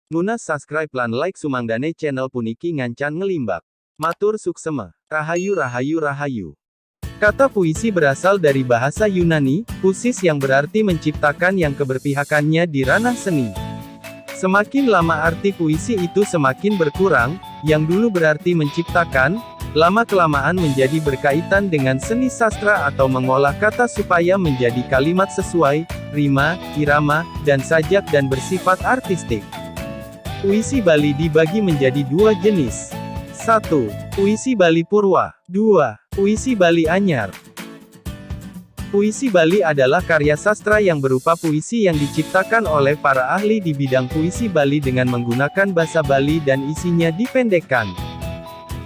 Nunas subscribe lan like sumangdane channel puniki ngancan ngelimbak. Matur suksema. Rahayu rahayu rahayu. Kata puisi berasal dari bahasa Yunani, pusis yang berarti menciptakan yang keberpihakannya di ranah seni. Semakin lama arti puisi itu semakin berkurang, yang dulu berarti menciptakan, lama-kelamaan menjadi berkaitan dengan seni sastra atau mengolah kata supaya menjadi kalimat sesuai, rima, irama, dan sajak dan bersifat artistik. Puisi Bali dibagi menjadi dua jenis. 1. Puisi Bali Purwa. 2. Puisi Bali Anyar. Puisi Bali adalah karya sastra yang berupa puisi yang diciptakan oleh para ahli di bidang puisi Bali dengan menggunakan bahasa Bali dan isinya dipendekkan.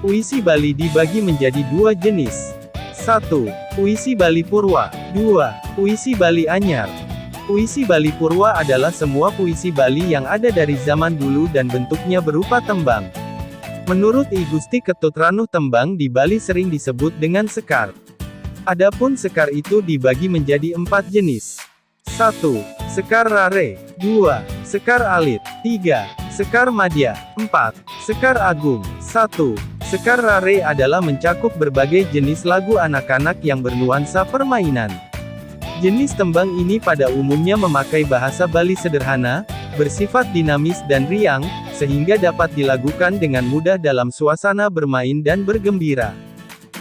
Puisi Bali dibagi menjadi dua jenis. 1. Puisi Bali Purwa. 2. Puisi Bali Anyar. Puisi Bali Purwa adalah semua puisi Bali yang ada dari zaman dulu dan bentuknya berupa tembang. Menurut I Gusti Ketut Ranuh, tembang di Bali sering disebut dengan sekar. Adapun sekar itu dibagi menjadi 4 jenis. 1. Sekar Rare. 2. Sekar Alit. 3. Sekar Madya. 4. Sekar Agung. 1. Sekar Rare adalah mencakup berbagai jenis lagu anak-anak yang bernuansa permainan. Jenis tembang ini pada umumnya memakai bahasa Bali sederhana, bersifat dinamis dan riang, sehingga dapat dilakukan dengan mudah dalam suasana bermain dan bergembira.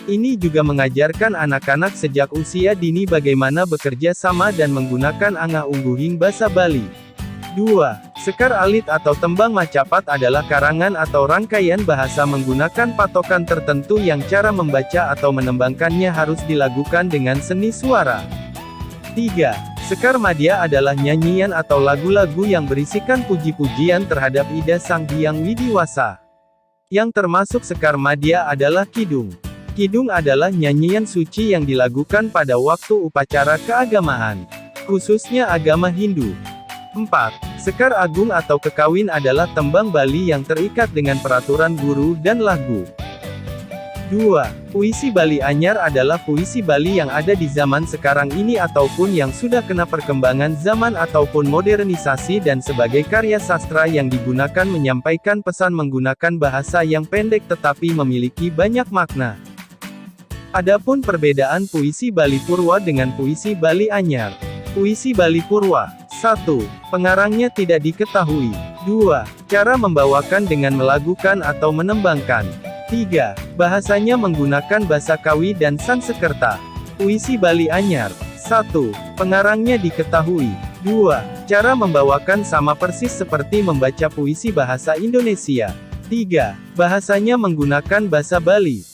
Ini juga mengajarkan anak-anak sejak usia dini bagaimana bekerja sama dan menggunakan angah ungguhing bahasa Bali. 2. Sekar Alit atau tembang macapat adalah karangan atau rangkaian bahasa menggunakan patokan tertentu yang cara membaca atau menembangkannya harus dilakukan dengan seni suara. 3. Sekar Madya adalah nyanyian atau lagu-lagu yang berisikan puji-pujian terhadap Ida Sang Hyang Widiwasa. Yang termasuk Sekar Madya adalah Kidung. Kidung adalah nyanyian suci yang dilakukan pada waktu upacara keagamaan, khususnya agama Hindu. 4. Sekar Agung atau kekawin adalah tembang Bali yang terikat dengan peraturan guru dan lagu. 2. Puisi Bali Anyar adalah puisi Bali yang ada di zaman sekarang ini ataupun yang sudah kena perkembangan zaman ataupun modernisasi dan sebagai karya sastra yang digunakan menyampaikan pesan menggunakan bahasa yang pendek tetapi memiliki banyak makna. Adapun perbedaan puisi Bali Purwa dengan puisi Bali Anyar. Puisi Bali Purwa. 1. Pengarangnya tidak diketahui. 2. Cara membawakan dengan melagukan atau menembangkan. 3. Bahasanya menggunakan bahasa Kawi dan Sansekerta. Puisi Bali Anyar. 1. Pengarangnya diketahui. 2. Cara membawakan sama persis seperti membaca puisi bahasa Indonesia. 3. Bahasanya menggunakan bahasa Bali.